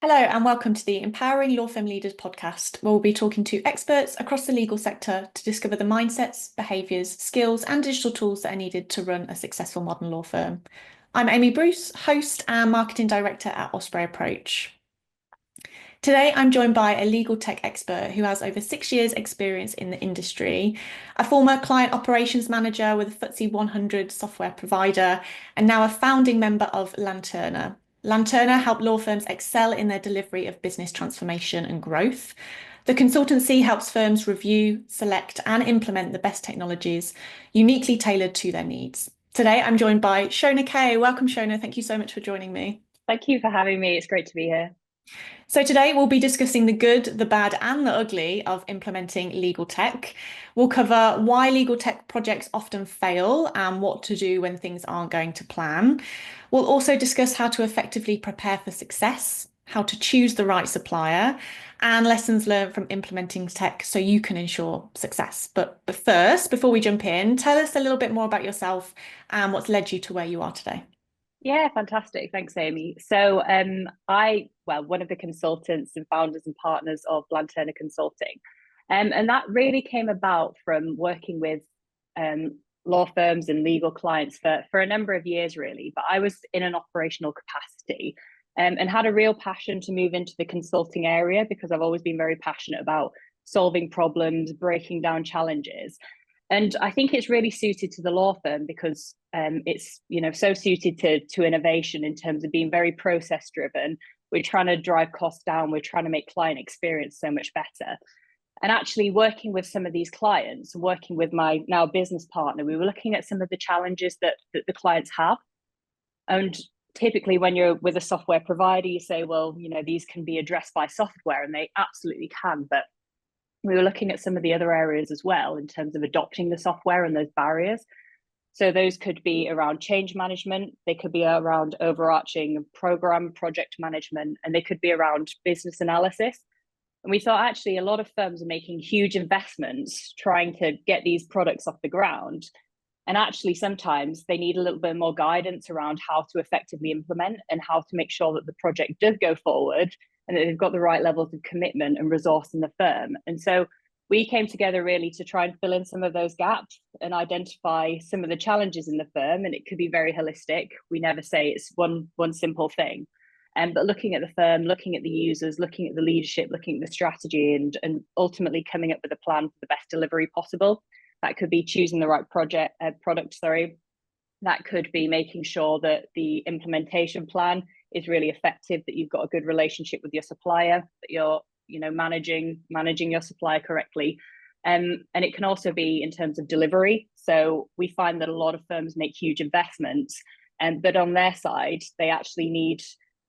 Hello and welcome to the Empowering Law Firm Leaders podcast, where we'll be talking to experts across the legal sector to discover the mindsets, behaviours, skills and digital tools that are needed to run a successful modern law firm. I'm Amy Bruce, host and marketing director at Osprey Approach. Today, I'm joined by a legal tech expert who has over 6 years' experience in the industry, a former client operations manager with a FTSE 100 software provider, and now a founding member of Lanterna. Lanterna help law firms excel in their delivery of business transformation and growth. The consultancy helps firms review, select, and implement the best technologies uniquely tailored to their needs. Today, I'm joined by Shona Kay. Welcome, Shona. Thank you so much for joining me. Thank you for having me. It's great to be here. So today we'll be discussing the good, the bad, and the ugly of implementing legal tech. We'll cover why legal tech projects often fail and what to do when things aren't going to plan. We'll also discuss how to effectively prepare for success, how to choose the right supplier, and lessons learned from implementing tech so you can ensure success. But first, before we jump in, tell us a little bit more about yourself and what's led you to where you are today. Yeah, fantastic. Thanks, Amy. One of the consultants and founders and partners of Lanterna Consulting. And that really came about from working with law firms and legal clients for a number of years, really. But I was in an operational capacity and had a real passion to move into the consulting area because I've always been very passionate about solving problems, breaking down challenges. And I think it's really suited to the law firm because it's so suited to innovation in terms of being very process driven. We're trying to drive costs down. We're trying to make client experience so much better. And actually working with some of these clients, working with my now business partner, we were looking at some of the challenges that the clients have. And typically when you're with a software provider, you say, well, these can be addressed by software, and they absolutely can. But we were looking at some of the other areas as well in terms of adopting the software and those barriers. So those could be around change management, they could be around overarching program project management, and they could be around business analysis. And we thought actually a lot of firms are making huge investments trying to get these products off the ground. And actually sometimes they need a little bit more guidance around how to effectively implement and how to make sure that the project does go forward and that they've got the right levels of commitment and resource in the firm. And so we came together really to try and fill in some of those gaps and identify some of the challenges in the firm. And it could be very holistic. We never say it's one simple thing. But looking at the firm, looking at the users, looking at the leadership, looking at the strategy, and ultimately coming up with a plan for the best delivery possible. That could be choosing the right product. That could be making sure that the implementation plan is really effective, that you've got a good relationship with your supplier, that you're managing your supplier correctly. And it can also be in terms of delivery. So we find that a lot of firms make huge investments, but on their side, they actually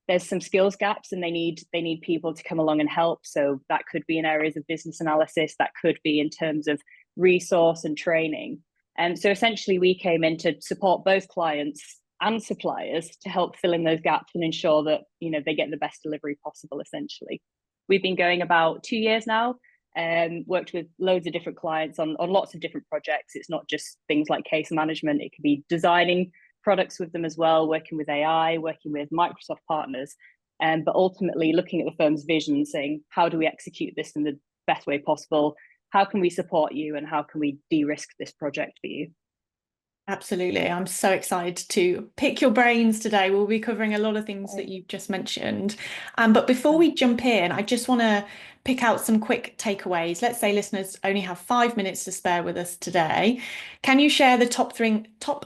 there's some skills gaps, and they need people to come along and help. So that could be in areas of business analysis, that could be in terms of resource and training. And so essentially we came in to support both clients and suppliers to help fill in those gaps and ensure that they get the best delivery possible. Essentially, we've been going about 2 years now and worked with loads of different clients on lots of different projects. It's not just things like case management, it could be designing products with them as well, working with AI, working with Microsoft partners, but ultimately looking at the firm's vision, saying, how do we execute this in the best way possible? How can we support you, and how can we de-risk this project for you? Absolutely. I'm so excited to pick your brains today. We'll be covering a lot of things that you've just mentioned. But before we jump in, I just want to pick out some quick takeaways. Let's say listeners only have 5 minutes to spare with us today. Can you share the top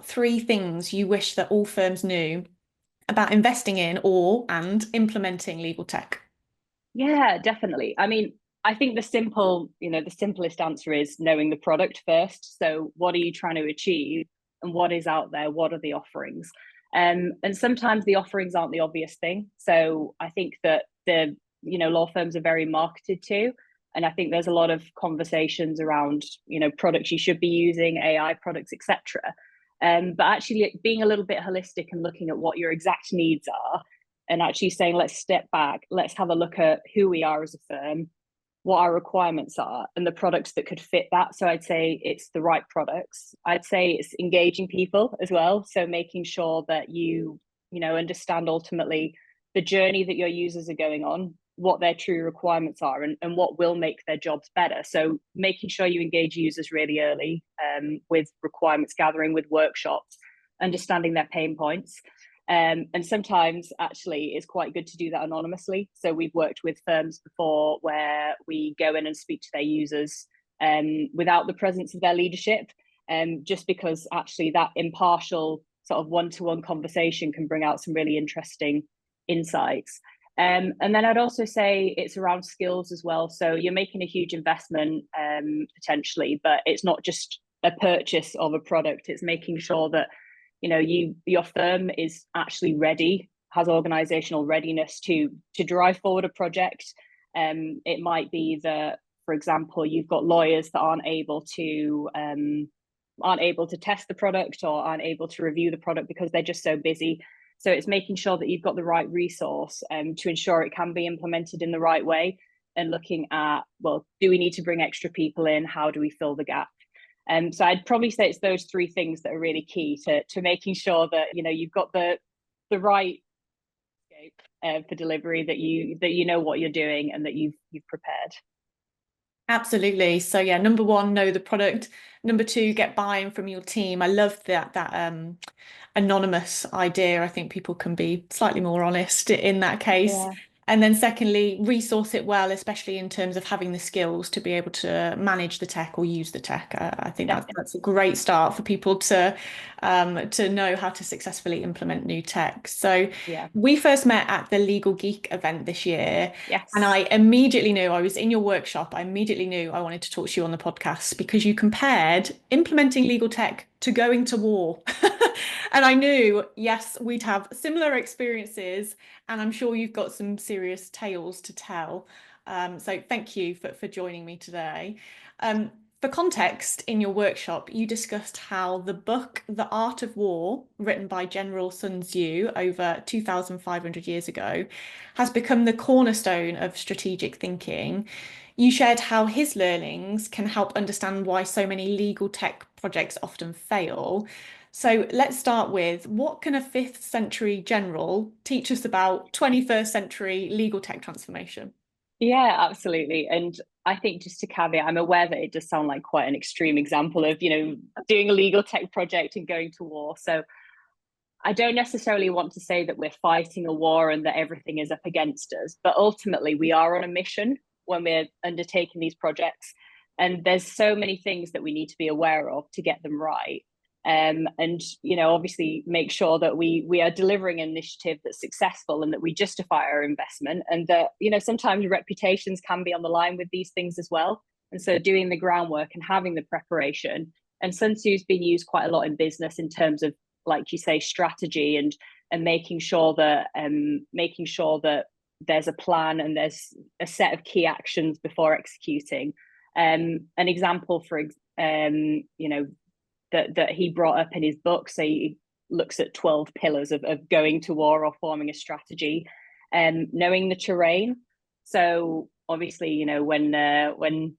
three things you wish that all firms knew about investing in and implementing legal tech? Yeah, definitely. I mean, I think the simplest answer is knowing the product first. So what are you trying to achieve, and what is out there? What are the offerings? And sometimes the offerings aren't the obvious thing. So I think that the law firms are very marketed to, and I think there's a lot of conversations around products you should be using, AI products, etc. But actually being a little bit holistic and looking at what your exact needs are, and actually saying, let's step back, let's have a look at who we are as a firm, what our requirements are, and the products that could fit that. So I'd say it's the right products. I'd say it's engaging people as well. So making sure that you understand ultimately the journey that your users are going on, what their true requirements are, and what will make their jobs better. So making sure you engage users really early, with requirements gathering, with workshops, understanding their pain points. And sometimes actually it's quite good to do that anonymously. So we've worked with firms before where we go in and speak to their users without the presence of their leadership, just because actually that impartial sort of one-to-one conversation can bring out some really interesting insights. And then I'd also say it's around skills as well. So you're making a huge investment potentially, but it's not just a purchase of a product. It's making sure that your firm is actually ready, has organizational readiness to drive forward a project. It might be that, for example, you've got lawyers that aren't able to test the product or aren't able to review the product because they're just so busy. So it's making sure that you've got the right resource to ensure it can be implemented in the right way, and looking at, well, do we need to bring extra people in? How do we fill the gap? So I'd probably say it's those three things that are really key to making sure that you've got the right scope for delivery, that you know what you're doing and that you've prepared. Absolutely. So yeah, number one, know the product. Number two, get buy-in from your team. I love that anonymous idea. I think people can be slightly more honest in that case. Yeah. And then secondly, resource it well, especially in terms of having the skills to be able to manage the tech or use the tech. I think that's a great start for people to know how to successfully implement new tech. So Yeah. we first met at the Legal Geek event this year. Yes. And I immediately knew, I was in your workshop, I immediately knew I wanted to talk to you on the podcast because you compared implementing legal tech to going to war. And I knew, yes, we'd have similar experiences, and I'm sure you've got some serious tales to tell. So thank you for joining me today. For context, in your workshop, you discussed how the book The Art of War, written by General Sun Tzu over 2,500 years ago, has become the cornerstone of strategic thinking. You shared how his learnings can help understand why so many legal tech projects often fail. So let's start with, what can a 5th century general teach us about 21st century legal tech transformation? Yeah, absolutely. And I think, just to caveat, I'm aware that it does sound like quite an extreme example of, doing a legal tech project and going to war. So I don't necessarily want to say that we're fighting a war and that everything is up against us, but ultimately we are on a mission when we're undertaking these projects. And there's so many things that we need to be aware of to get them right. And obviously make sure that we are delivering an initiative that's successful and that we justify our investment, and that sometimes reputations can be on the line with these things as well. And so doing the groundwork and having the preparation, and Sun Tzu's been used quite a lot in business in terms of, like you say, strategy and making sure that there's a plan and there's a set of key actions before executing. An example that he brought up in his book. So he looks at 12 pillars of going to war or forming a strategy, and knowing the terrain. So obviously, when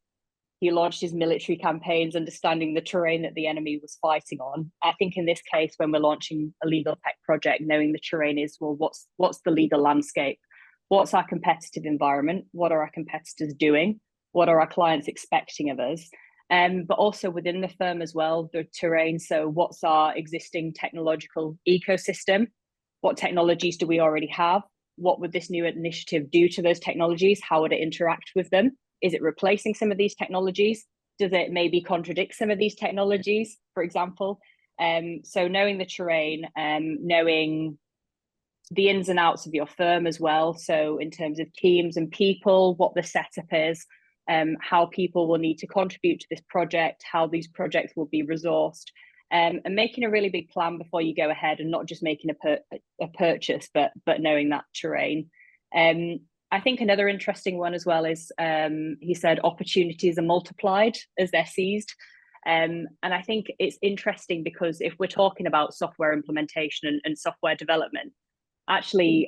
he launched his military campaigns, understanding the terrain that the enemy was fighting on. I think in this case, when we're launching a legal tech project, knowing the terrain is, well, what's the legal landscape? What's our competitive environment? What are our competitors doing? What are our clients expecting of us? But also within the firm as well, the terrain. So what's our existing technological ecosystem? What technologies do we already have? What would this new initiative do to those technologies? How would it interact with them? Is it replacing some of these technologies? Does it maybe contradict some of these technologies, for example? So knowing the terrain, knowing the ins and outs of your firm as well. So in terms of teams and people, what the setup is, how people will need to contribute to this project, how these projects will be resourced, and making a really big plan before you go ahead, and not just making a purchase, but knowing that terrain. I think another interesting one as well is, he said opportunities are multiplied as they're seized. And I think it's interesting because if we're talking about software implementation and software development, actually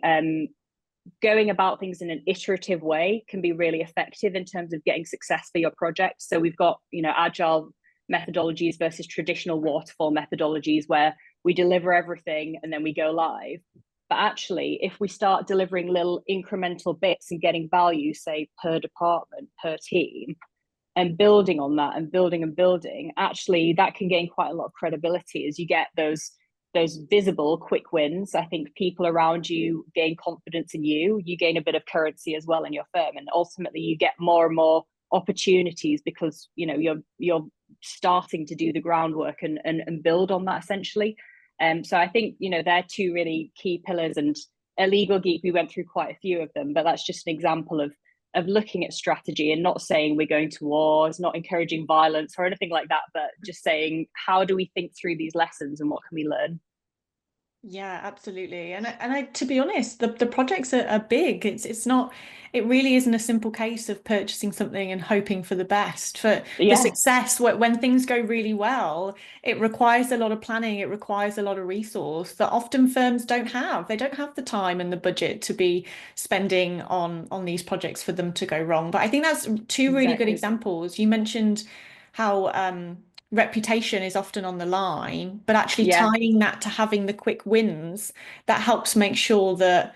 going about things in an iterative way can be really effective in terms of getting success for your project. So we've got, agile methodologies versus traditional waterfall methodologies where we deliver everything and then we go live. But actually, if we start delivering little incremental bits and getting value, say per department, per team, and building on that and building, actually that can gain quite a lot of credibility as you get those visible quick wins. I think people around you gain confidence in you. You gain a bit of currency as well in your firm, and ultimately you get more and more opportunities because you're starting to do the groundwork and build on that essentially. So I think they're two really key pillars. And a Legal Geek, we went through quite a few of them, but that's just an example of looking at strategy and not saying we're going to wars, not encouraging violence or anything like that, but just saying, how do we think through these lessons and what can we learn? Yeah, absolutely. And I to be honest, the projects are big. It really isn't a simple case of purchasing something and hoping for the best. For the Yeah, success, when things go really well, it requires a lot of planning, it requires a lot of resource that often firms don't have. They don't have the time and the budget to be spending on these projects for them to go wrong. But I think that's two really good exactly. examples. You mentioned how reputation is often on the line, but actually Yeah, tying that to having the quick wins, that helps make sure that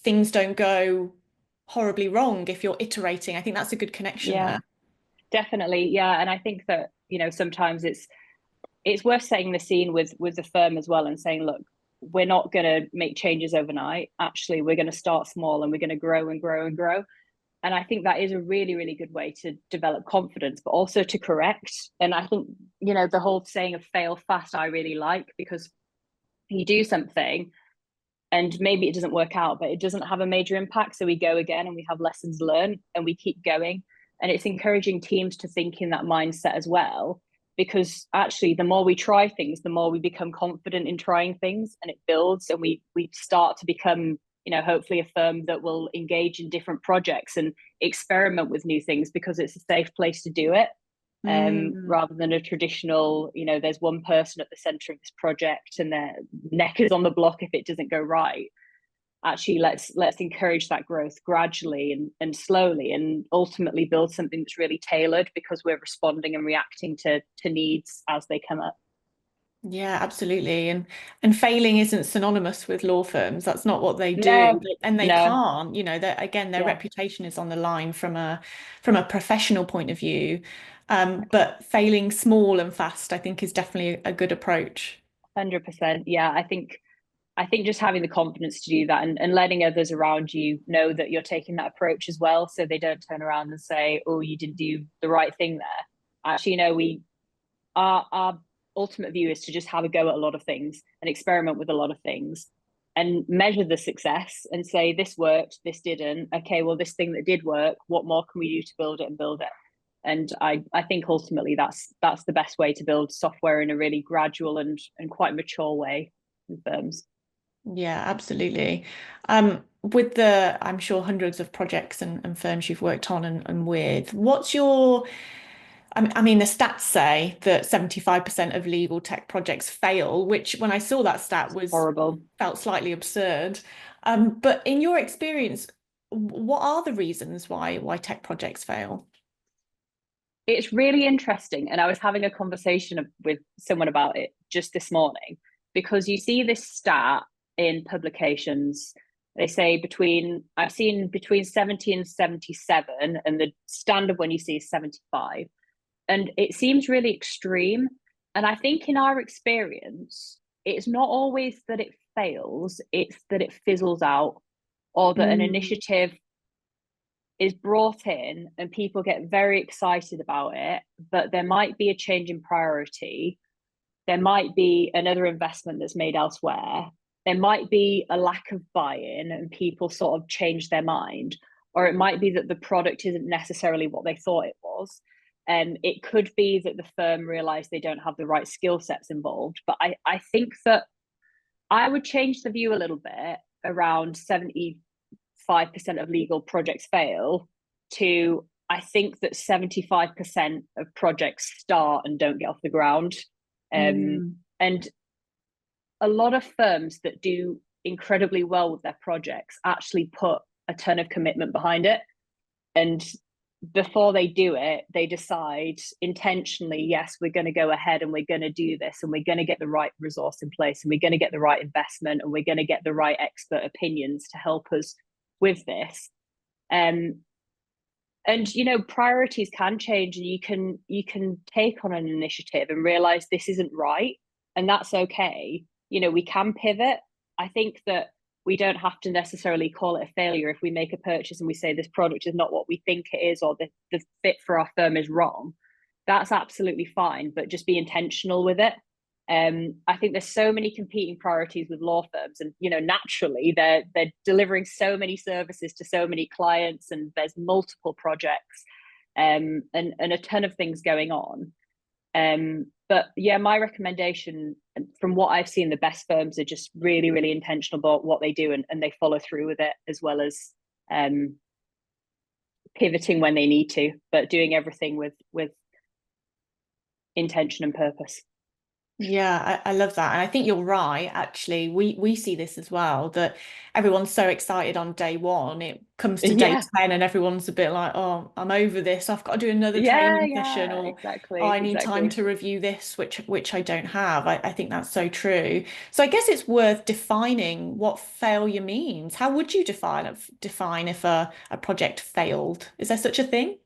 things don't go horribly wrong if you're iterating. I think that's a good connection yeah, there. definitely. Yeah, and I think that sometimes it's worth setting the scene with the firm as well and saying, look, we're not going to make changes overnight. Actually, we're going to start small and we're going to grow and grow and grow. And I think that is a really, really good way to develop confidence, but also to correct. And I think, the whole saying of fail fast, I really like, because you do something and maybe it doesn't work out, but it doesn't have a major impact. So we go again and we have lessons learned and we keep going. And it's encouraging teams to think in that mindset as well, because actually the more we try things, the more we become confident in trying things, and it builds, and we start to become, hopefully a firm that will engage in different projects and experiment with new things because it's a safe place to do it. Mm. Rather than a traditional, there's one person at the center of this project and their neck is on the block if it doesn't go right. Actually, let's encourage that growth gradually and slowly, and ultimately build something that's really tailored because we're responding and reacting to needs as they come up. Yeah, absolutely. And failing isn't synonymous with law firms. That's not what they do. No, And they no, can't, that again, their yeah, reputation is on the line from a professional point of view. But failing small and fast, I think, is definitely a good approach. 100%. Yeah, I think just having the confidence to do that, and letting others around you know that you're taking that approach as well, so they don't turn around and say, oh, you didn't do the right thing there. Actually, we our ultimate view is to just have a go at a lot of things and experiment with a lot of things and measure the success and say, this worked, this didn't. Okay, well, this thing that did work, what more can we do to build it and build it? And I think ultimately that's the best way to build software in a really gradual and quite mature way in firms. Yeah, absolutely. With I'm sure hundreds of projects and firms you've worked on and with, what's your I mean, the stats say that 75% of legal tech projects fail, which when I saw that stat was Horrible. felt slightly absurd. But in your experience, what are the reasons why tech projects fail? It's really interesting. And I was having a conversation with someone about it just this morning, because you see this stat in publications. They say I've seen between 70 and 77, and the standard one you see is 75. And it seems really extreme. And I think in our experience, it's not always that it fails, it's that it fizzles out, or that an Mm. initiative is brought in and people get very excited about it, but there might be a change in priority. There might be another investment that's made elsewhere. There might be a lack of buy in and people sort of change their mind. Or it might be that the product isn't necessarily what they thought it was. And it could be that the firm realized they don't have the right skill sets involved. But I think that I would change the view a little bit around 75% of legal projects fail to, I think that 75% of projects start and don't get off the ground. Mm. And a lot of firms that do incredibly well with their projects actually put a ton of commitment behind it. And before they do it, they decide intentionally, yes, we're going to go ahead and we're going to do this, and we're going to get the right resource in place, and we're going to get the right investment, and we're going to get the right expert opinions to help us with this. And priorities can change, and you can take on an initiative and realize this isn't right, and that's okay. We can pivot. I think that we don't have to necessarily call it a failure if we make a purchase and we say this product is not what we think it is, or the fit for our firm is wrong. That's absolutely fine, but just be intentional with it. I think there's so many competing priorities with law firms, and naturally they're delivering so many services to so many clients, and there's multiple projects, and a ton of things going on. But yeah, my recommendation from what I've seen, the best firms are just really, really intentional about what they do, and they follow through with it, as well as pivoting when they need to, but doing everything with intention and purpose. Yeah, I love that. And I think you're right, actually. We see this as well, that everyone's so excited on day one. It comes to day Yeah, 10 and everyone's a bit like, oh, I'm over this. I've got to do another yeah, training session, yeah, or oh, exactly, I need time exactly. to review this, which I don't have. I think that's so true. So I guess it's worth defining what failure means. How would you define if a project failed? Is there such a thing?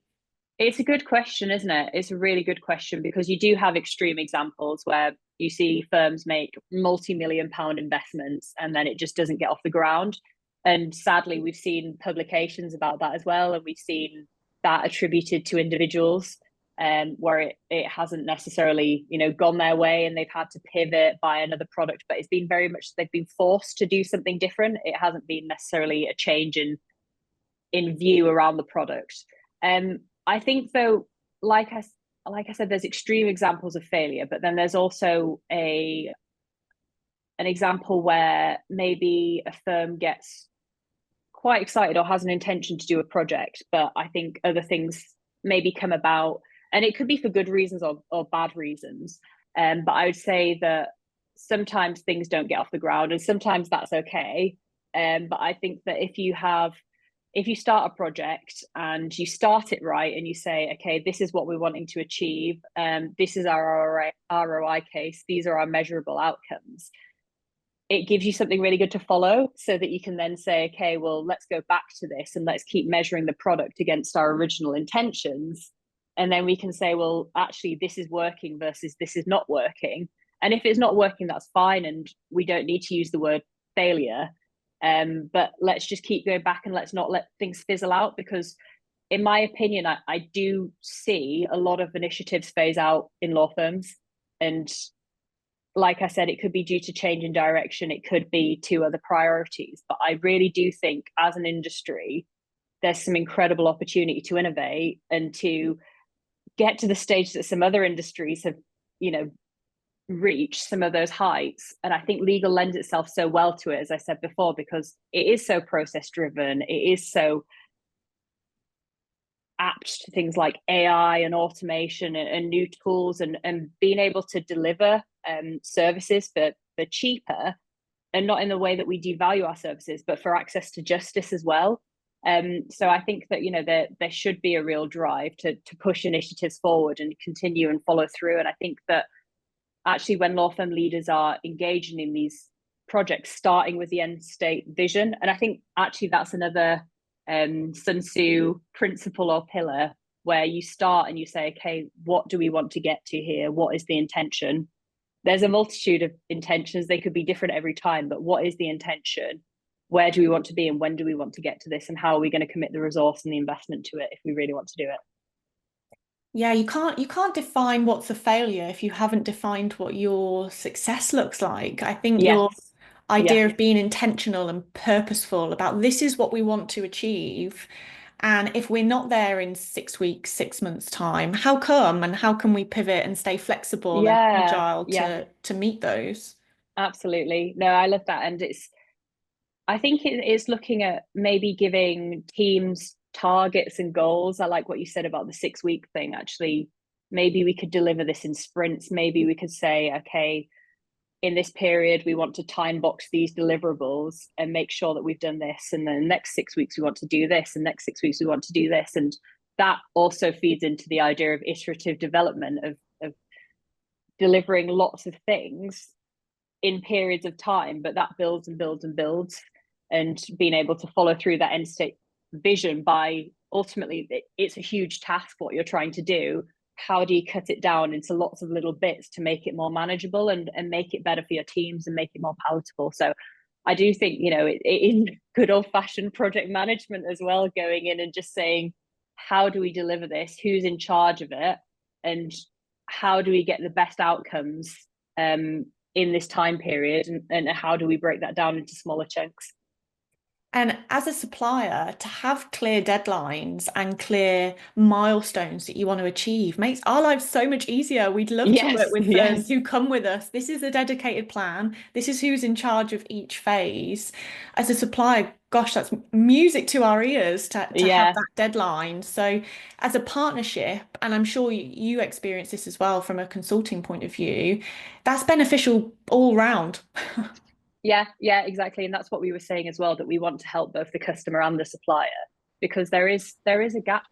It's a good question, isn't it? It's a really good question, because you do have extreme examples where you see firms make multi-million-pound investments and then it just doesn't get off the ground. And sadly, we've seen publications about that as well. And we've seen that attributed to individuals, where it hasn't necessarily, gone their way, and they've had to pivot, buy another product. But it's been very much, they've been forced to do something different. It hasn't been necessarily a change in view around the product. I think though, like I said, there's extreme examples of failure, but then there's also an example where maybe a firm gets quite excited or has an intention to do a project, but I think other things maybe come about, and it could be for good reasons or bad reasons. But I would say that sometimes things don't get off the ground, and sometimes that's okay. But I think that if you start a project and you start it right, and you say, okay, this is what we're wanting to achieve, this is our ROI case, these are our measurable outcomes, it gives you something really good to follow, so that you can then say, okay, well, let's go back to this and let's keep measuring the product against our original intentions. And then we can say, well, actually, this is working versus this is not working. And if it's not working, that's fine. And we don't need to use the word failure. But let's just keep going back, and let's not let things fizzle out, because in my opinion, I do see a lot of initiatives phase out in law firms. And like I said, it could be due to change in direction, it could be to other priorities. But I really do think as an industry, there's some incredible opportunity to innovate and to get to the stage that some other industries have, reached some of those heights. And I think legal lends itself so well to it, as I said before, because it is so process driven, it is so apt to things like AI and automation and new tools, and being able to deliver services for cheaper, and not in the way that we devalue our services, but for access to justice as well. So I think that there should be a real drive to push initiatives forward and continue and follow through. And I think that actually, when law firm leaders are engaging in these projects, starting with the end state vision, and I think actually that's another Sun Tzu principle or pillar, where you start and you say, okay, what do we want to get to here? What is the intention? There's a multitude of intentions. They could be different every time, but what is the intention? Where do we want to be, and when do we want to get to this, and how are we going to commit the resource and the investment to it if we really want to do it? Yeah, you can't define what's a failure if you haven't defined what your success looks like. I think your Yes. Yeah. idea of being intentional and purposeful about this is what we want to achieve. And if we're not there in 6 weeks, 6 months' time, how come? And how can we pivot and stay flexible and Yeah. agile Yeah. to meet those? Absolutely. No, I love that. And I think it is looking at maybe giving teams targets and goals. I like what you said about the 6 week thing. Actually, maybe we could deliver this in sprints. Maybe we could say, okay, in this period, we want to time box these deliverables and make sure that we've done this. And then the next 6 weeks, we want to do this. And next 6 weeks, we want to do this. And that also feeds into the idea of iterative development, of delivering lots of things in periods of time, but that builds and builds and builds, and being able to follow through that end state vision by ultimately it's a huge task what you're trying to do. How do you cut it down into lots of little bits to make it more manageable and make it better for your teams and make it more palatable? So I do think, it is good old fashioned project management as well, going in and just saying, how do we deliver this? Who's in charge of it? And how do we get the best outcomes in this time period? And how do we break that down into smaller chunks? And as a supplier, to have clear deadlines and clear milestones that you want to achieve makes our lives so much easier. We'd love to work Yes, with firms yes. who come with us. This is a dedicated plan. This is who's in charge of each phase. As a supplier, gosh, that's music to our ears to have Yeah. that deadline. So, as a partnership, and I'm sure you experience this as well from a consulting point of view, that's beneficial all round. Yeah, exactly. And that's what we were saying as well, that we want to help both the customer and the supplier, because there is a gap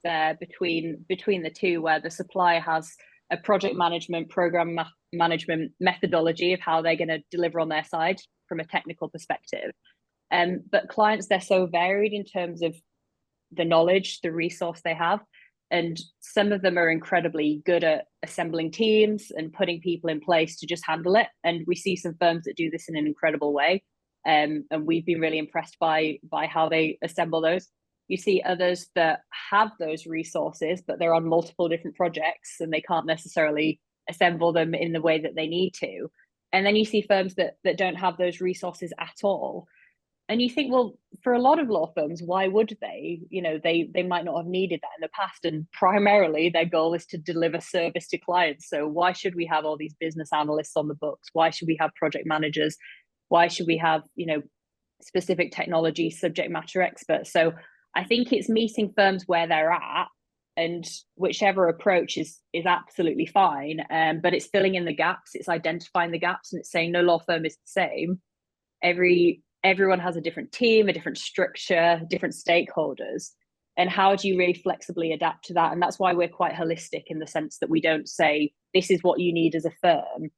there between the two, where the supplier has a project management, management methodology of how they're going to deliver on their side from a technical perspective. But clients, they're so varied in terms of the knowledge, the resource they have. And some of them are incredibly good at assembling teams and putting people in place to just handle it. And we see some firms that do this in an incredible way. And we've been really impressed by how they assemble those. You see others that have those resources, but they're on multiple different projects and they can't necessarily assemble them in the way that they need to. And then you see firms that don't have those resources at all, and you think, well, for a lot of law firms, why would they? They might not have needed that in the past, and primarily their goal is to deliver service to clients. So why should we have all these business analysts on the books? Why should we have project managers? Why should we have specific technology subject matter experts? So I think it's meeting firms where they're at, and whichever approach is absolutely fine. But it's filling in the gaps, it's identifying the gaps, and it's saying no law firm is the same. Everyone has a different team, a different structure, different stakeholders. And how do you really flexibly adapt to that? And that's why we're quite holistic, in the sense that we don't say, this is what you need as a firm.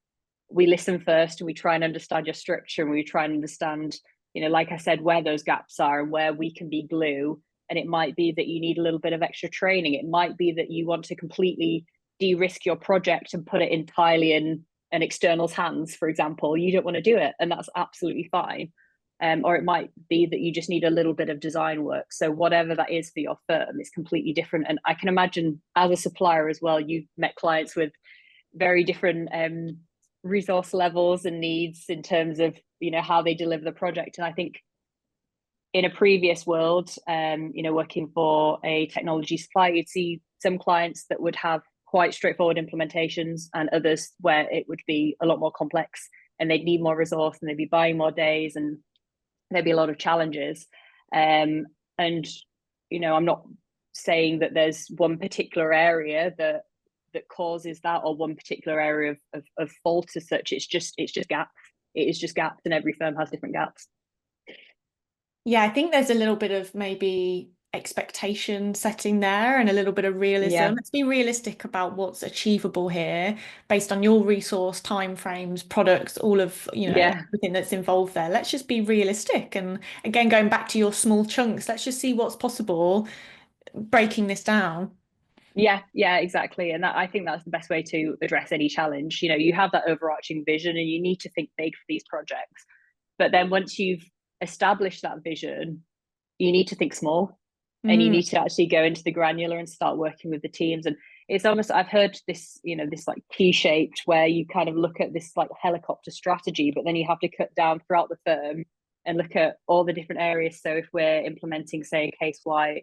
We listen first and we try and understand your structure, and we try and understand, like I said, where those gaps are and where we can be glue. And it might be that you need a little bit of extra training. It might be that you want to completely de-risk your project and put it entirely in an external's hands, for example. You don't want to do it, and that's absolutely fine. Or it might be that you just need a little bit of design work. So whatever that is for your firm is completely different. And I can imagine, as a supplier as well, you've met clients with very different resource levels and needs in terms of how they deliver the project. And I think in a previous world, working for a technology supplier, you'd see some clients that would have quite straightforward implementations, and others where it would be a lot more complex, and they'd need more resource, and they'd be buying more days, and there'd be a lot of challenges. And I'm not saying that there's one particular area that causes that, or one particular area of fault as such. It's just gaps. It is just gaps, and every firm has different gaps. Yeah, I think there's a little bit of maybe expectation setting there and a little bit of realism. Yeah. Let's be realistic about what's achievable here based on your resource, timeframes, products, all of, Yeah. everything that's involved there. Let's just be realistic. And again, going back to your small chunks, let's just see what's possible, breaking this down. Yeah, exactly. And I think that's the best way to address any challenge. You have that overarching vision, and you need to think big for these projects. But then once you've established that vision, you need to think small, and you Mm. need to actually go into the granular and start working with the teams. And it's almost, I've heard this, this like T-shaped, where you kind of look at this like helicopter strategy, but then you have to cut down throughout the firm and look at all the different areas. So if we're implementing, say, a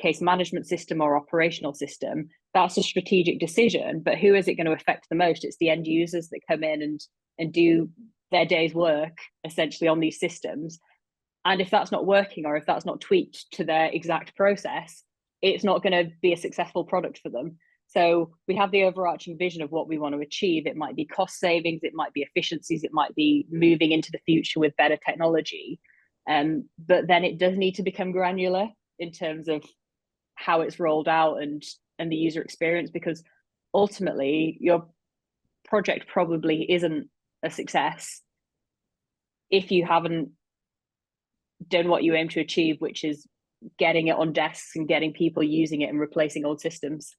case management system or operational system, that's a strategic decision. But who is it going to affect the most? It's the end users that come in and do their day's work essentially on these systems. And if that's not working, or if that's not tweaked to their exact process, it's not going to be a successful product for them. So we have the overarching vision of what we want to achieve. It might be cost savings, it might be efficiencies, it might be moving into the future with better technology. But then it does need to become granular in terms of how it's rolled out and the user experience, because ultimately your project probably isn't a success if you haven't done what you aim to achieve, which is getting it on desks and getting people using it and replacing old systems.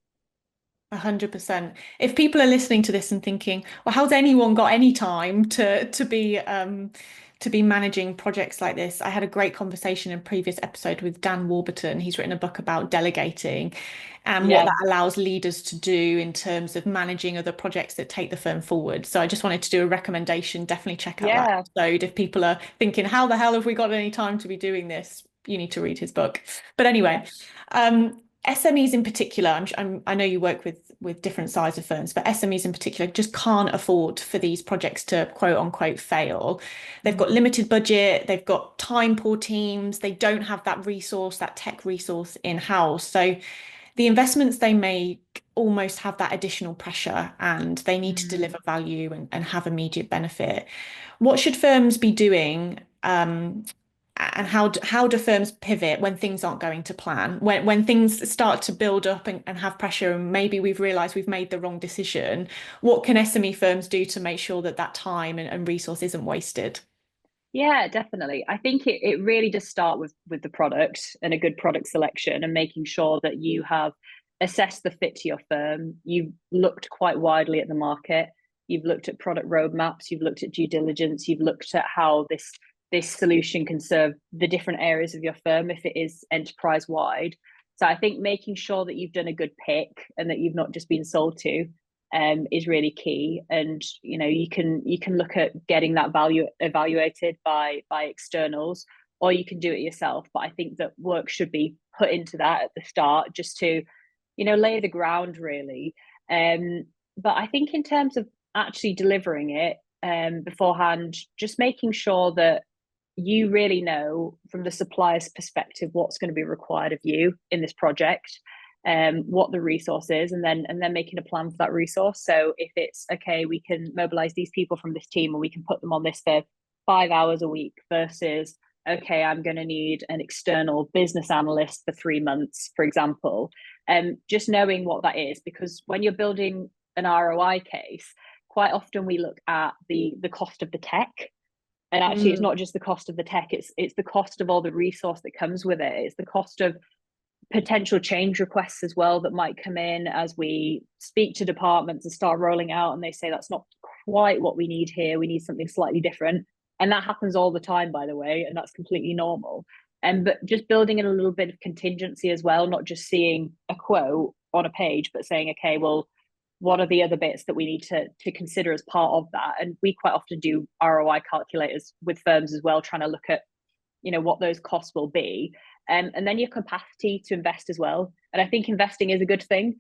100%. If people are listening to this and thinking, well, how's anyone got any time to be managing projects like this? I had a great conversation in a previous episode with Dan Warburton. He's written a book about delegating and what Yeah, that allows leaders to do in terms of managing other projects that take the firm forward. So I just wanted to do a recommendation. Definitely check out that yeah, episode. If people are thinking, how the hell have we got any time to be doing this? You need to read his book. But yeah, anyway, SMEs in particular, I know you work with different size of firms, but SMEs in particular just can't afford for these projects to quote unquote fail. They've got limited budget, they've got time poor teams, they don't have that resource, that tech resource in-house. So the investments they make almost have that additional pressure and they need to mm. deliver value and have immediate benefit. What should firms be doing? And how do firms pivot when things aren't going to plan? When things start to build up and have pressure, and maybe we've realised we've made the wrong decision, what can SME firms do to make sure that that time and resource isn't wasted? Yeah, definitely. I think it really does start with the product and a good product selection and making sure that you have assessed the fit to your firm. You've looked quite widely at the market. You've looked at product roadmaps. You've looked at due diligence. You've looked at how this solution can serve the different areas of your firm if it is enterprise wide. So I think making sure that you've done a good pick and that you've not just been sold to is really key. And you can look at getting that value evaluated by externals, or you can do it yourself. But I think that work should be put into that at the start, just to lay the ground really. But I think in terms of actually delivering it beforehand, just making sure that you really know from the supplier's perspective what's going to be required of you in this project, what the resource is, and then making a plan for that resource. So if it's okay, we can mobilize these people from this team and we can put them on this for 5 hours a week versus okay, I'm going to need an external business analyst for 3 months, for example. Just knowing what that is, because when you're building an ROI case, quite often we look at the cost of the tech, and actually it's Mm. not just the cost of the tech, it's the cost of all the resource that comes with it. It's the cost of potential change requests as well that might come in as we speak to departments and start rolling out, and they say that's not quite what we need here, we need something slightly different. And that happens all the time, by the way, and that's completely normal. And but just building in a little bit of contingency as well, not just seeing a quote on a page, but saying, okay, well, what are the other bits that we need to consider as part of that? And we quite often do ROI calculators with firms as well, trying to look at what those costs will be, and then your capacity to invest as well. And I think investing is a good thing,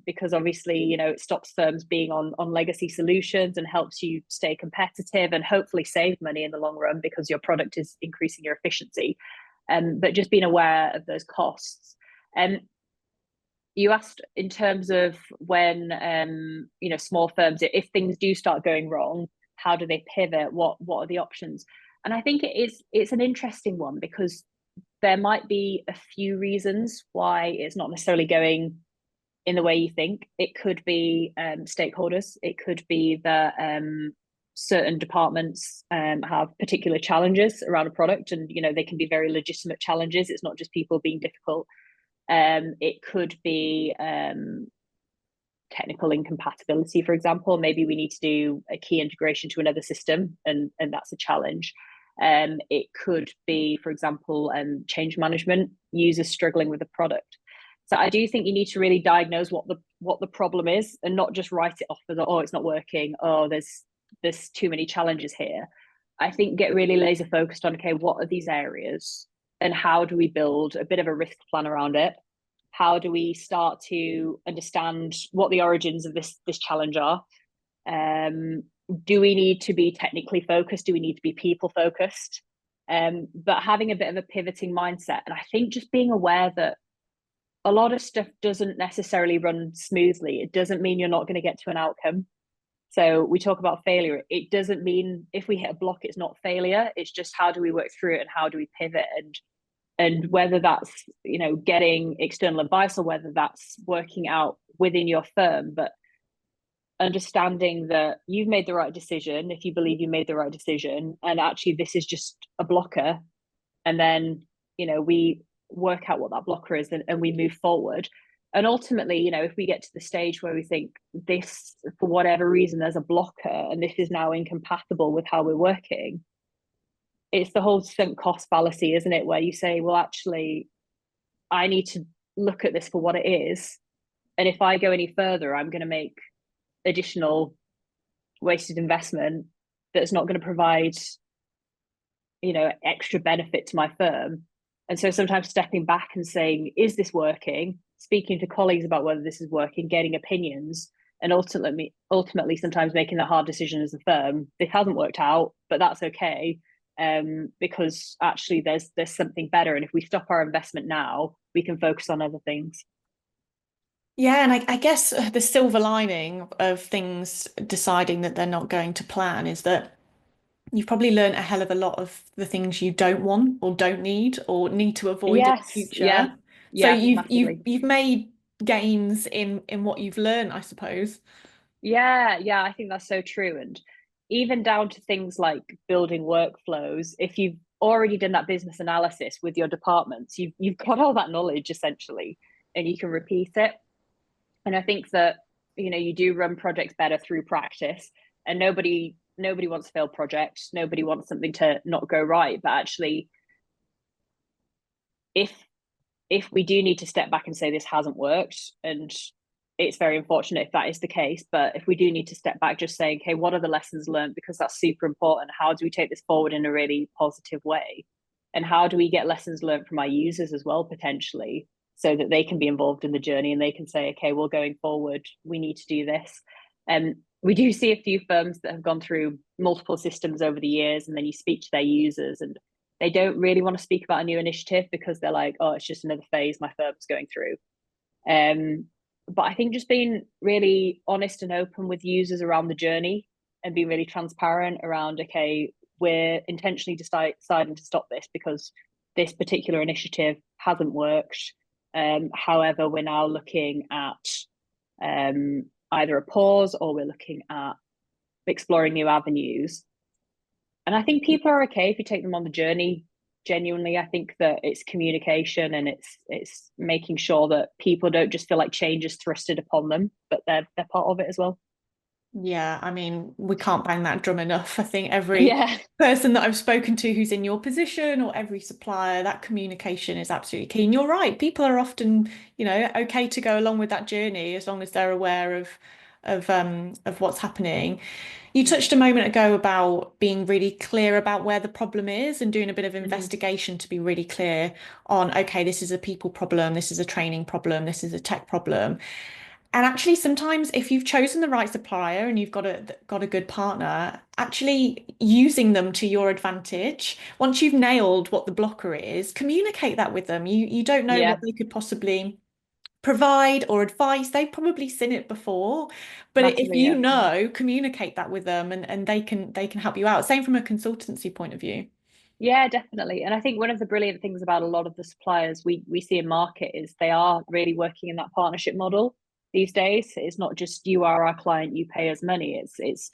because obviously it stops firms being on legacy solutions and helps you stay competitive and hopefully save money in the long run because your product is increasing your efficiency. But just being aware of those costs. You asked in terms of when small firms, if things do start going wrong, how do they pivot? What are the options? And I think it's an interesting one, because there might be a few reasons why it's not necessarily going in the way you think. It could be stakeholders. It could be that certain departments have particular challenges around a product, and they can be very legitimate challenges. It's not just people being difficult. It could be technical incompatibility, for example. Maybe we need to do a key integration to another system, and that's a challenge. It could be, for example, change management, users struggling with the product. So I do think you need to really diagnose what the problem is, and not just write it off as, oh, it's not working, oh, there's too many challenges here. I think get really laser focused on, okay, what are these areas, and how do we build a bit of a risk plan around it? How do we start to understand what the origins of this challenge are? Do we need to be technically focused? Do we need to be people focused? But having a bit of a pivoting mindset. And I think just being aware that a lot of stuff doesn't necessarily run smoothly. It doesn't mean you're not going to get to an outcome. So we talk about failure. It doesn't mean if we hit a block, it's not failure. It's just how do we work through it and how do we pivot? And And whether that's, getting external advice or whether that's working out within your firm, but understanding that you've made the right decision if you believe you made the right decision, and actually this is just a blocker, and then we work out what that blocker is, and we move forward. And ultimately, if we get to the stage where we think this, for whatever reason, there's a blocker and this is now incompatible with how we're working, it's the whole sunk cost fallacy, isn't it, where you say, well, actually I need to look at this for what it is, and if I go any further I'm going to make additional wasted investment that's not going to provide extra benefit to my firm. And so sometimes stepping back and saying, is this working, speaking to colleagues about whether this is working, getting opinions, and ultimately sometimes making that hard decision as a firm. This hasn't worked out, but that's okay, because actually there's something better, and if we stop our investment now we can focus on other things. Yeah, and I guess the silver lining of things deciding that they're not going to plan is that you've probably learned a hell of a lot of the things you don't want or don't need or need to avoid in the Yes, yeah, future. So yeah, massively. you've made gains in what you've learned, I suppose. Yeah, I think that's so true. And even down to things like building workflows, if you've already done that business analysis with your departments, you've got all that knowledge essentially, and you can repeat it. And I think that you do run projects better through practice, and nobody wants a failed project, nobody wants something to not go right. But actually, if we do need to step back and say this hasn't worked, and it's very unfortunate if that is the case, but if we do need to step back, just saying, okay, what are the lessons learned, because that's super important. How do we take this forward in a really positive way, and how do we get lessons learned from our users as well, potentially, so that they can be involved in the journey and they can say, okay, well, going forward we need to do this. And we do see a few firms that have gone through multiple systems over the years, and then you speak to their users and they don't really want to speak about a new initiative because they're like, oh, it's just another phase my firm's going through. But I think just being really honest and open with users around the journey, and being really transparent around, okay, we're intentionally deciding to stop this because this particular initiative hasn't worked. However, we're now looking at either a pause, or we're looking at exploring new avenues. And I think people are okay if you take them on the journey. Genuinely, I think that it's communication, and it's making sure that people don't just feel like change is thrusted upon them, but they're part of it as well. Yeah, I mean, we can't bang that drum enough. I think every Yeah, person that I've spoken to who's in your position, or every supplier, that communication is absolutely key. And you're right, people are often, okay to go along with that journey as long as they're aware of what's happening. You touched a moment ago about being really clear about where the problem is and doing a bit of mm-hmm. investigation to be really clear on, okay, this is a people problem, this is a training problem, this is a tech problem. And actually, sometimes if you've chosen the right supplier and you've got a good partner, actually using them to your advantage, once you've nailed what the blocker is, communicate that with them. You don't know Yeah, what they could possibly provide or advice. They've probably seen it before, but if massively. Yeah. communicate that with them, and they can help you out. Same from a consultancy point of view. Yeah, definitely. And I think one of the brilliant things about a lot of the suppliers we see in market is they are really working in that partnership model these days. It's not just you are our client, you pay us money. It's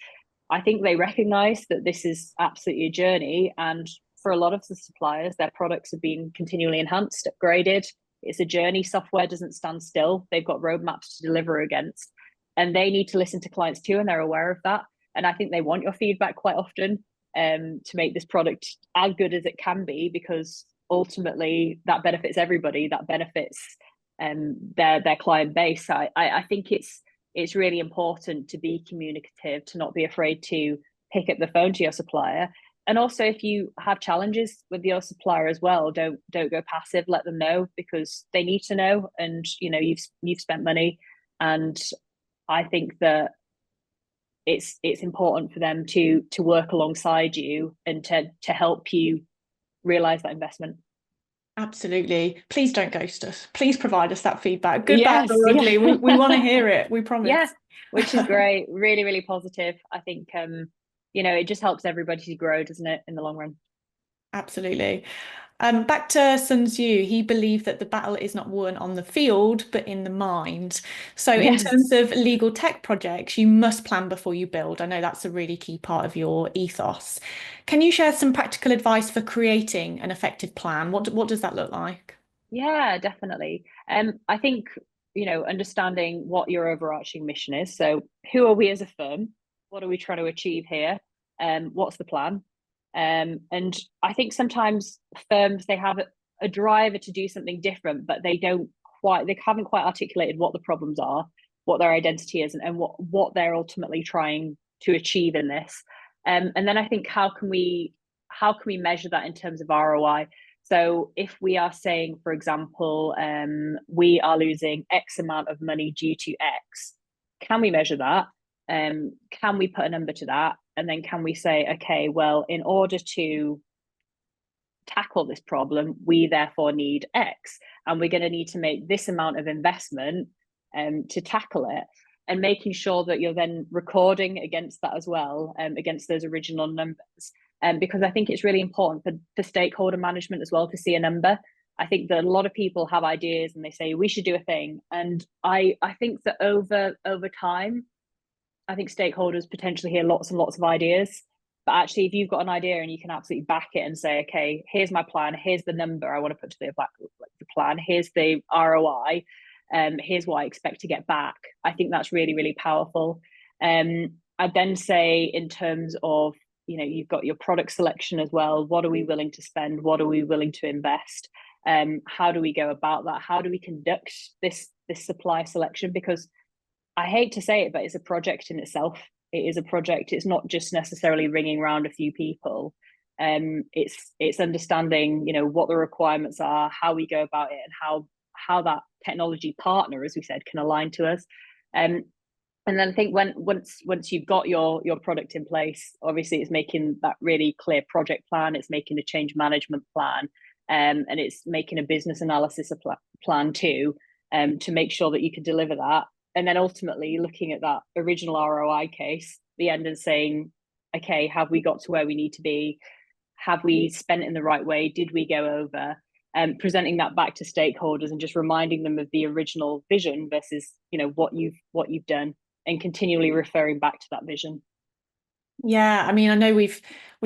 I think they recognize that this is absolutely a journey. And for a lot of the suppliers, their products have been continually enhanced, upgraded. It's a journey. Software doesn't stand still. They've got roadmaps to deliver against. And they need to listen to clients too, and they're aware of that. And I think they want your feedback quite often, to make this product as good as it can be, because ultimately that benefits everybody. That benefits their client base. I think it's really important to be communicative, to not be afraid to pick up the phone to your supplier. And also, if you have challenges with your supplier as well, don't go passive. Let them know, because they need to know. And you've spent money, and I think that it's important for them to work alongside you and to help you realize that investment. Absolutely. Please don't ghost us. Please provide us that feedback. Good, bad, Yes, or yeah. ugly. We want to hear it. We Yeah, promise. which is great. Really, really positive. I think it just helps everybody to grow, doesn't it, in the long run? Absolutely. Back to Sun Tzu, he believed that the battle is not won on the field, but in the mind. So, in terms Yes. of legal tech projects, you must plan before you build. I know that's a really key part of your ethos. Can you share some practical advice for creating an effective plan? What does that look like? Yeah, definitely. I think, understanding what your overarching mission is. So, who are we as a firm? What are we trying to achieve here? What's the plan? And I think sometimes firms they have a driver to do something different, but they haven't quite articulated what the problems are, what their identity is, and what they're ultimately trying to achieve in this. And then I think how can we measure that in terms of ROI? So if we are saying, for example, we are losing X amount of money due to X, can we measure that? Can we put a number to that? And then can we say, okay, well, in order to tackle this problem, we therefore need X, and we're going to need to make this amount of investment to tackle it. And making sure that you're then recording against that as well, against those original numbers. Because I think it's really important for stakeholder management as well to see a number. I think that a lot of people have ideas and they say we should do a thing, and I think that over time, I think stakeholders potentially hear lots and lots of ideas. But actually, if you've got an idea and you can absolutely back it and say, okay, here's my plan, here's the number I want to put to the plan, here's the ROI, here's what I expect to get back. I think that's really, really powerful. I'd then say in terms of, you've got your product selection as well. What are we willing to spend? What are we willing to invest? How do we go about that? How do we conduct this supply selection? Because I hate to say it, but it's a project in itself. It is a project. It's not just necessarily ringing around a few people. It's understanding, what the requirements are, how we go about it, and how that technology partner, as we said, can align to us. And then I think once you've got your product in place, obviously it's making that really clear project plan. It's making a change management plan, and it's making a business analysis plan too, to make sure that you can deliver that. And then ultimately looking at that original ROI case, the end, and saying, okay, have we got to where we need to be? Have we spent in the right way? Did we go over? Presenting that back to stakeholders and just reminding them of the original vision versus what you've done, and continually referring back to that vision. Yeah, I mean, I know we've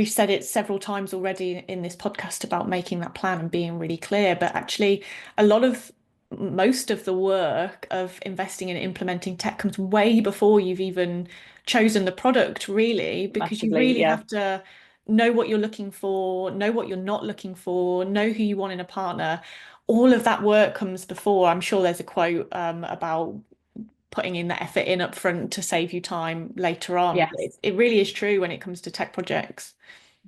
said it several times already in this podcast about making that plan and being really clear, but actually a lot of most of the work of investing and implementing tech comes way before you've even chosen the product, really, because you Massively, really yeah. have to know what you're looking for, know what you're not looking for, know who you want in a partner. All of that work comes before. I'm sure there's a quote about putting in the effort in up front to save you time later on. But Yes, it really is true when it comes to tech projects.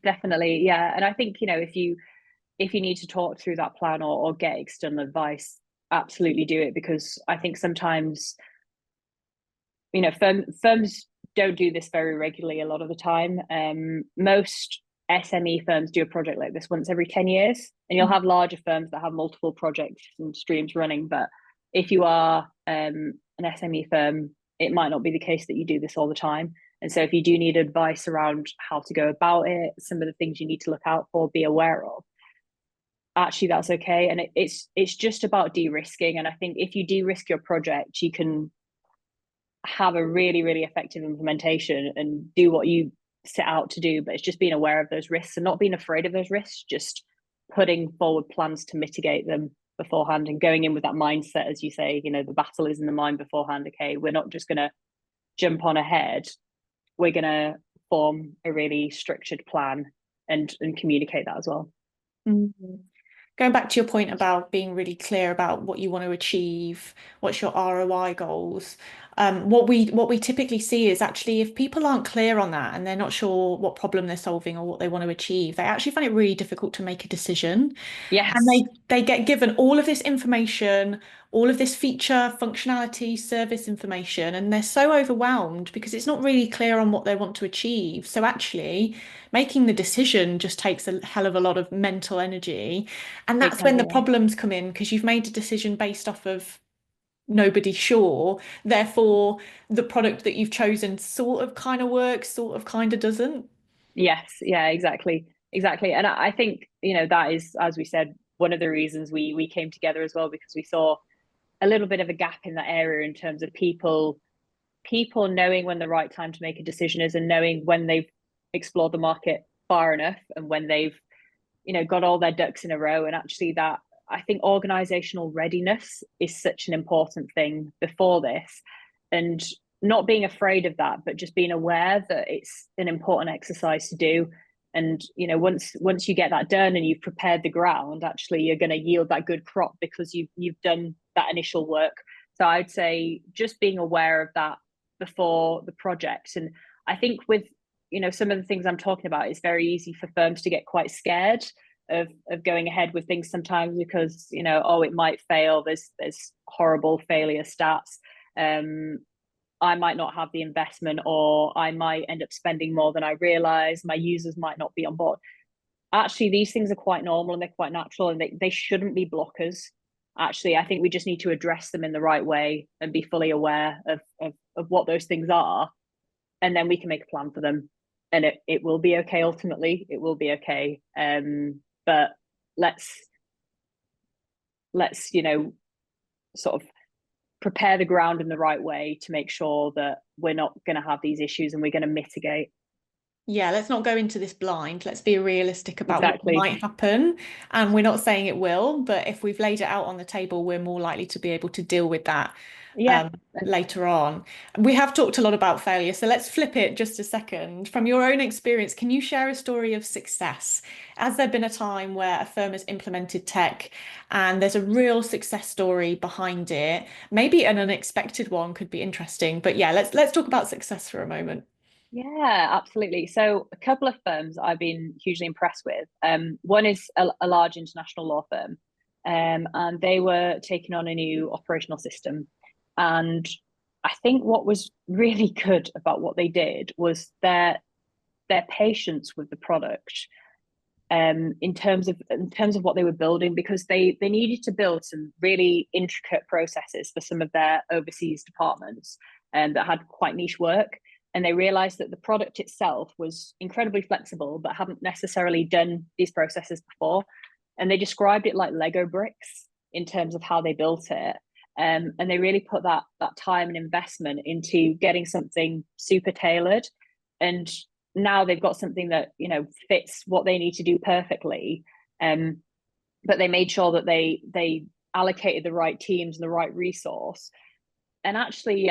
definitely. Yeah. And I think, if you need to talk through that plan, or get external advice, absolutely do it, because I think sometimes, firms don't do this very regularly a lot of the time. Most SME firms do a project like this once every 10 years, and you'll have larger firms that have multiple projects and streams running. But if you are an SME firm, it might not be the case that you do this all the time. And so if you do need advice around how to go about it, some of the things you need to look out for, be aware of, actually that's okay. And it's just about de-risking. And I think if you de-risk your project, you can have a really, really effective implementation and do what you set out to do. But it's just being aware of those risks and not being afraid of those risks, just putting forward plans to mitigate them beforehand, and going in with that mindset, as you say, the battle is in the mind beforehand. Okay, we're not just going to jump on ahead, we're going to form a really structured plan, and communicate that as well. Mhm. Going back to your point about being really clear about what you want to achieve, what's your ROI goals. What we typically see is actually if people aren't clear on that and they're not sure what problem they're solving or what they want to achieve, they actually find it really difficult to make a decision. And Yes, they get given all of this information, all of this feature, functionality, service information, and they're so overwhelmed because it's not really clear on what they want to achieve. So actually, making the decision just takes a hell of a lot of mental energy. And it that's can when be. the Yeah. problems come in because you've made a decision based off of nobody sure. Therefore, the product that you've chosen sort of kind of works, sort of kind of doesn't. Yes, yeah, exactly, exactly. And I think that is, as we said, one of the reasons we came together as well, because we saw a little bit of a gap in that area in terms of people knowing when the right time to make a decision is, and knowing when they've explored the market far enough, and when they've got all their ducks in a row. And actually, that, I think, organizational readiness is such an important thing before this, and not being afraid of that, but just being aware that it's an important exercise to do. And once you get that done and you've prepared the ground, actually you're going to yield that good crop because you've done that initial work. So I'd say just being aware of that before the project. And I think with some of the things I'm talking about, it's very easy for firms to get quite scared of going ahead with things sometimes, because it might fail, there's horrible failure stats, I might not have the investment, or I might end up spending more than I realize, my users might not be on board. Actually, these things are quite normal and they're quite natural, and they shouldn't be blockers. Actually, I think we just need to address them in the right way and be fully aware of what those things are, and then we can make a plan for them, and it will be okay. Ultimately, it will be okay. But let's sort of prepare the ground in the right way to make sure that we're not going to have these issues, and we're going to mitigate. Yeah, let's not go into this blind. Let's be realistic about Exactly. what might happen. And we're not saying it will, but if we've laid it out on the table, we're more likely to be able to deal with that Yeah. later on. We have talked a lot about failure, so let's flip it just a second. From your own experience, can you share a story of success? Has there been a time where a firm has implemented tech and there's a real success story behind it? Maybe an unexpected one could be interesting, but yeah, let's talk about success for a moment. Yeah, absolutely. So a couple of firms I've been hugely impressed with. One is a large international law firm, and they were taking on a new operational system. And I think what was really good about what they did was their patience with the product, in terms of what they were building, because they needed to build some really intricate processes for some of their overseas departments, that had quite niche work. And they realized that the product itself was incredibly flexible, but hadn't necessarily done these processes before. And they described it like Lego bricks in terms of how they built it. And they really put that time and investment into getting something super tailored. And now they've got something that fits what they need to do perfectly. But they made sure that they allocated the right teams and the right resource, and actually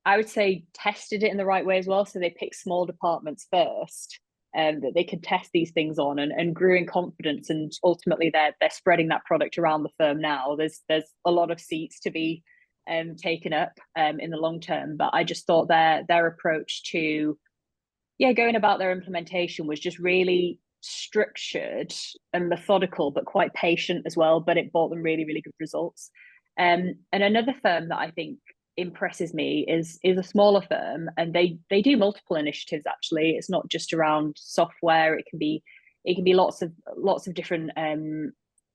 I would say tested it in the right way as well. So they picked small departments first, that they could test these things on, and grew in confidence. And ultimately, they're spreading that product around the firm now. There's a lot of seats to be taken up in the long term. But I just thought their approach to going about their implementation was just really structured and methodical, but quite patient as well. But it brought them really, really good results. And another firm that I think impresses me is a smaller firm, and they do multiple initiatives. Actually, it's not just around software. It can be lots of different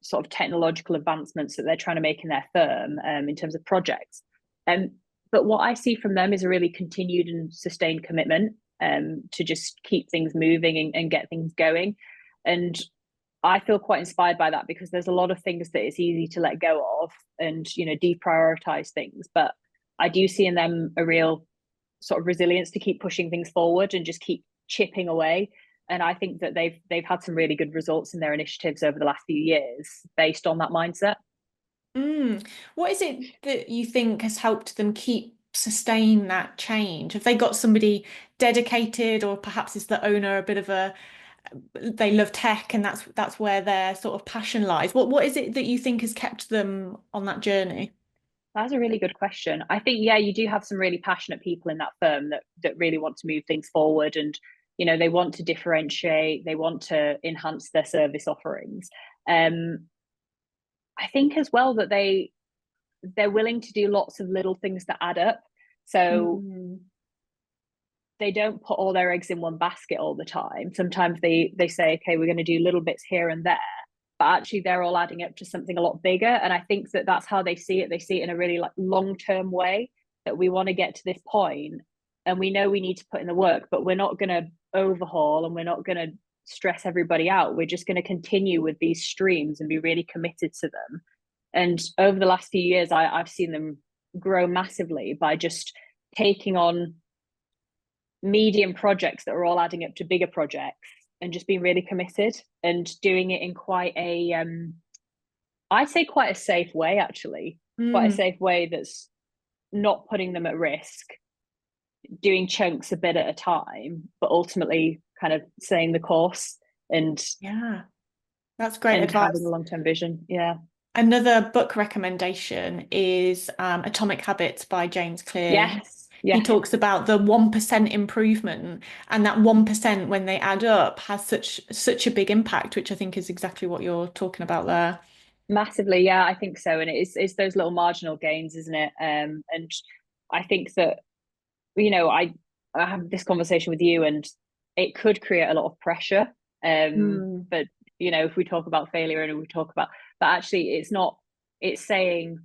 sort of technological advancements that they're trying to make in their firm, in terms of projects. But what I see from them is a really continued and sustained commitment, to just keep things moving and get things going. And I feel quite inspired by that, because there's a lot of things that it's easy to let go of and deprioritize things. But I do see in them a real sort of resilience to keep pushing things forward and just keep chipping away. And I think that they've had some really good results in their initiatives over the last few years based on that mindset. What is it that you think has helped them sustain that change? Have they got somebody dedicated, or perhaps is the owner a bit of they love tech and that's where their sort of passion lies? What is it that you think has kept them on that journey? That's a really good question. I think, you do have some really passionate people in that firm that really want to move things forward, and they want to differentiate, they want to enhance their service offerings. I think as well that they're willing to do lots of little things that add up. So they don't put all their eggs in one basket all the time. Sometimes they say, okay, we're going to do little bits here and there, but actually they're all adding up to something a lot bigger. And I think that that's how they see it. They see it in a really long-term way, that we want to get to this point, and we know we need to put in the work, but we're not going to overhaul, and we're not going to stress everybody out. We're just going to continue with these streams and be really committed to them. And over the last few years, I've seen them grow massively by just taking on medium projects that are all adding up to bigger projects and just being really committed and doing it in quite a I'd say quite a safe way, actually. Quite a safe way that's not putting them at risk, doing chunks a bit at a time, but ultimately kind of staying the course and Yeah, that's great and having advice. a long-term vision. Yeah. Another book recommendation is Atomic Habits by James Clear. Yes. He Yeah. talks about the 1% improvement, and that 1% when they add up has such a big impact, which I think is exactly what you're talking about there. Massively. Yeah, I think so. And it's those little marginal gains, isn't it? And I think that, I have this conversation with you and it could create a lot of pressure. Mm. But if we talk about failure and we talk about, but actually it's not, it's saying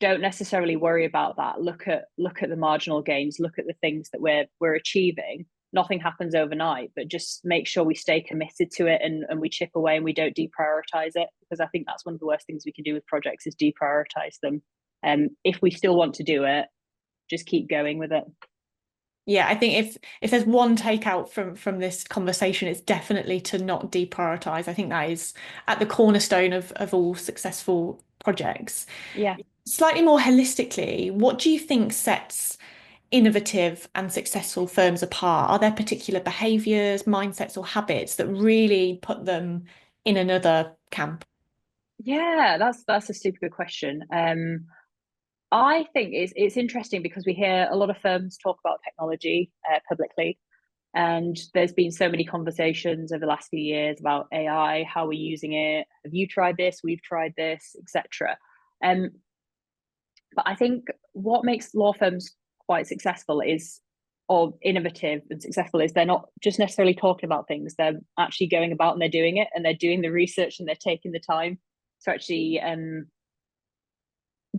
don't necessarily worry about that. Look at the marginal gains, look at the things that we're achieving. Nothing happens overnight, but just make sure we stay committed to it and we chip away and we don't deprioritize it, because I think that's one of the worst things we can do with projects is deprioritize them. If we still want to do it, just keep going with it. Yeah, I think if there's one takeout from this conversation, it's definitely to not deprioritize. I think that is at the cornerstone of all successful projects. Yeah. Slightly more holistically, what do you think sets innovative and successful firms apart? Are there particular behaviors, mindsets, or habits that really put them in another camp? Yeah, that's a super good question. I think it's interesting because we hear a lot of firms talk about technology publicly, and there's been so many conversations over the last few years about AI, how we're using it. Have you tried this? We've tried this, etc. But I think what makes law firms quite successful is, or innovative and successful, is they're not just necessarily talking about things. They're actually going about and they're doing it, and they're doing the research and they're taking the time to actually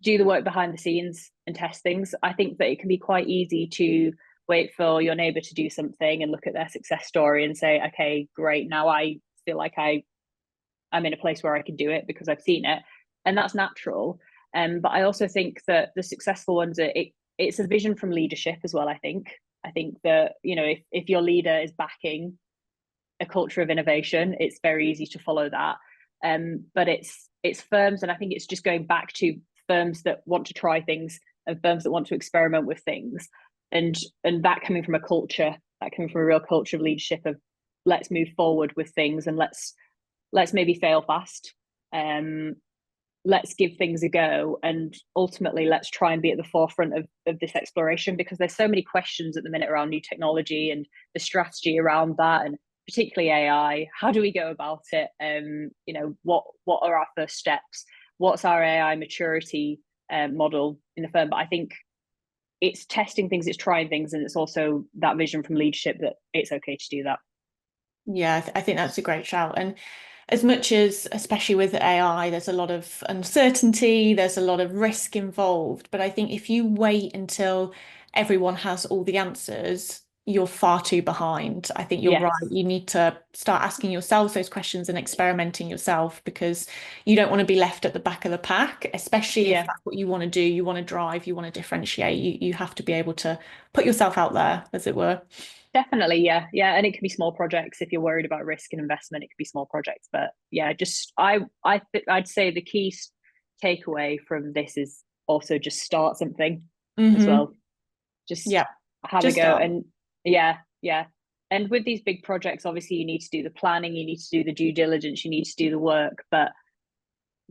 do the work behind the scenes and test things. I think that it can be quite easy to wait for your neighbor to do something and look at their success story and say, okay, great, now I feel like I'm in a place where I can do it because I've seen it. And that's natural. But I also think that the successful ones it's a vision from leadership as well. I think that, if your leader is backing a culture of innovation, it's very easy to follow that. But it's firms, and I think it's just going back to firms that want to try things and firms that want to experiment with things, and that coming from a culture, that coming from a real culture of leadership of let's move forward with things and let's maybe fail fast. Let's give things a go, and ultimately let's try and be at the forefront of this exploration, because there's so many questions at the minute around new technology and the strategy around that, and particularly AI. How do we go about it? What are our first steps? What's our AI maturity model in the firm? But I think it's testing things, it's trying things, and it's also that vision from leadership that it's okay to do that. Yeah, I think that's a great shout. And as much as, especially with AI, there's a lot of uncertainty, there's a lot of risk involved. But I think if you wait until everyone has all the answers, you're far too behind. I think you're right. Yes. You need to start asking yourselves those questions and experimenting yourself, because you don't want to be left at the back of the pack, especially if Yeah. that's what you want to do. You want to drive, you want to differentiate. You have to be able to put yourself out there, as it were. Definitely, yeah, yeah, and it can be small projects if you're worried about risk and investment. It could be small projects, but yeah, just I'd say the key takeaway from this is also just start something as Hmm. well. Just Yeah, have a just go, start. and yeah, yeah. And with these big projects, obviously you need to do the planning, you need to do the due diligence, you need to do the work. But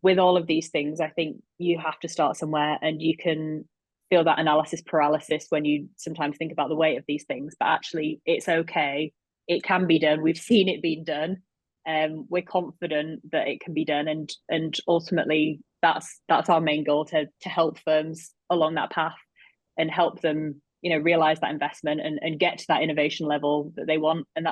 with all of these things, I think you have to start somewhere, and you can feel that analysis paralysis when you sometimes think about the weight of these things. But actually, it's okay. It can be done. We've seen it being done. We're confident that it can be done, and ultimately, that's our main goal, to help firms along that path and help them, realize that investment and get to that innovation level that they want. And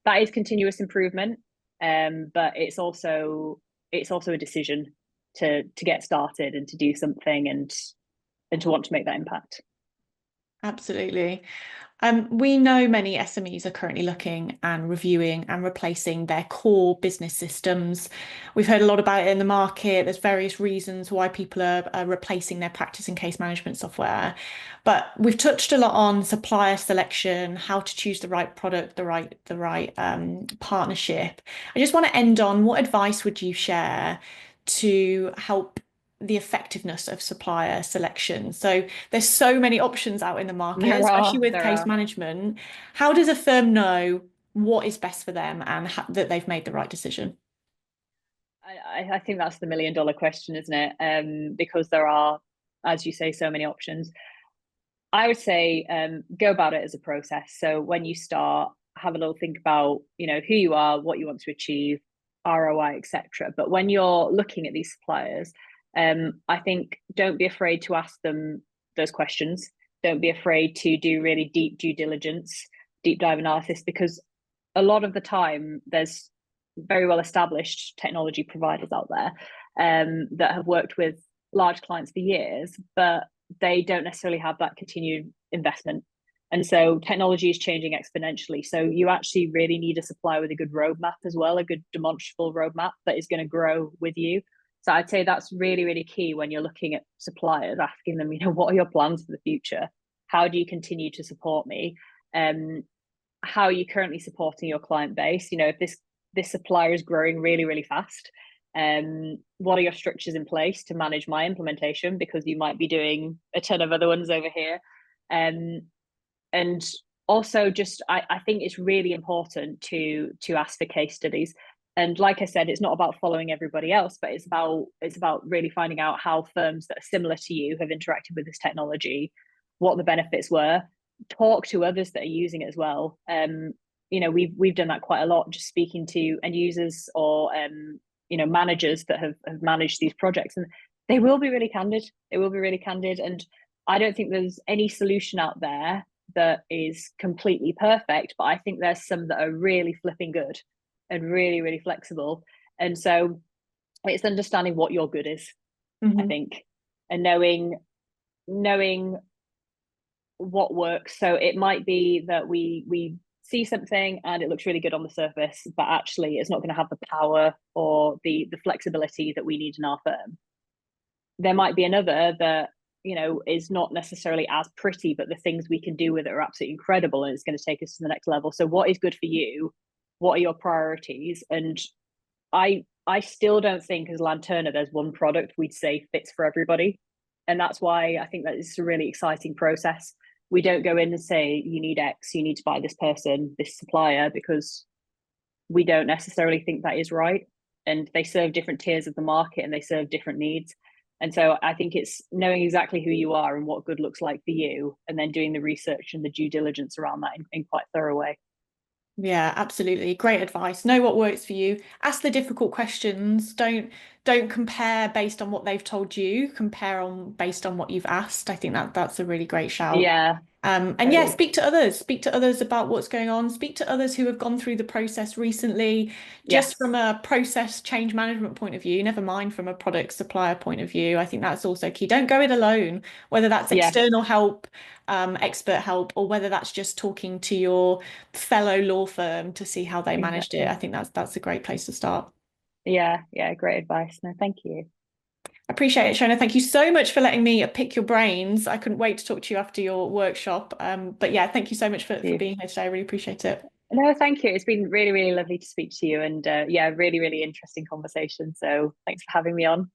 that is continuous improvement. But it's also a decision to get started and to do something and to want to make that impact. Absolutely. We know many SMEs are currently looking and reviewing and replacing their core business systems. We've heard a lot about it in the market. There's various reasons why people are replacing their practice and case management software. But we've touched a lot on supplier selection, how to choose the right product, the right partnership. I just want to end on what advice would you share to help the effectiveness of supplier selection? So there's so many options out in the market, especially with There case are. management. How does a firm know what is best for them and that they've made the right decision? I think that's the $1 million question, isn't it? Because there are, as you say, so many options. I would say go about it as a process. So when you start, have a little think about, who you are, what you want to achieve, ROI, etc. But when you're looking at these suppliers, I think don't be afraid to ask them those questions. Don't be afraid to do really deep due diligence, deep dive analysis, because a lot of the time there's very well established technology providers out there that have worked with large clients for years, but they don't necessarily have that continued investment. And so technology is changing exponentially. So you actually really need a supplier with a good roadmap as well, a good demonstrable roadmap that is going to grow with you. So I'd say that's really, really key when you're looking at suppliers, asking them, what are your plans for the future? How do you continue to support me? How are you currently supporting your client base? If this supplier is growing really, really fast, what are your structures in place to manage my implementation? Because you might be doing a ton of other ones over here. And also just, I think it's really important to ask for case studies. And like I said, it's not about following everybody else, but it's about really finding out how firms that are similar to you have interacted with this technology, what the benefits were. Talk to others that are using it as well. We've done that quite a lot, just speaking to end users or managers that have managed these projects, and they will be really candid. And I don't think there's any solution out there that is completely perfect, but I think there's some that are really flipping good and really, really flexible. And so it's understanding what your good is, I think, and knowing what works. So it might be that we see something and it looks really good on the surface, but actually it's not going to have the power or the flexibility that we need in our firm. There might be another that is not necessarily as pretty, but the things we can do with it are absolutely incredible, and it's going to take us to the next level. So what is good for you? What are your priorities? And I still don't think as Lanterna there's one product we'd say fits for everybody. And that's why I think that it's a really exciting process. We don't go in and say, you need X, you need to buy this person, this supplier, because we don't necessarily think that is right. And they serve different tiers of the market and they serve different needs. And so I think it's knowing exactly who you are and what good looks like for you, and then doing the research and the due diligence around that in quite a thorough way. Yeah, absolutely. Great advice. Know what works for you. Ask the difficult questions. Don't compare based on what they've told you. Compare on based on what you've asked. I think that's a really great shout. Yeah, And yeah, totally. speak to others. Speak to others about what's going on. Speak to others who have gone through the process recently, just Yes. from a process change management point of view, never mind from a product supplier point of view. I think that's also key. Don't go it alone, whether that's Yeah, external help, expert help, or whether that's just talking to your fellow law firm to see how they managed it. I exactly. think that's a great place to start. Yeah, great advice. No, thank you. I appreciate it, Shona. Thank you so much for letting me pick your brains. I couldn't wait to talk to you after your workshop. But yeah, thank you so much for You. being here today. I really appreciate it. No, thank you. It's been really, really lovely to speak to you, and yeah, really, really interesting conversation. So thanks for having me on.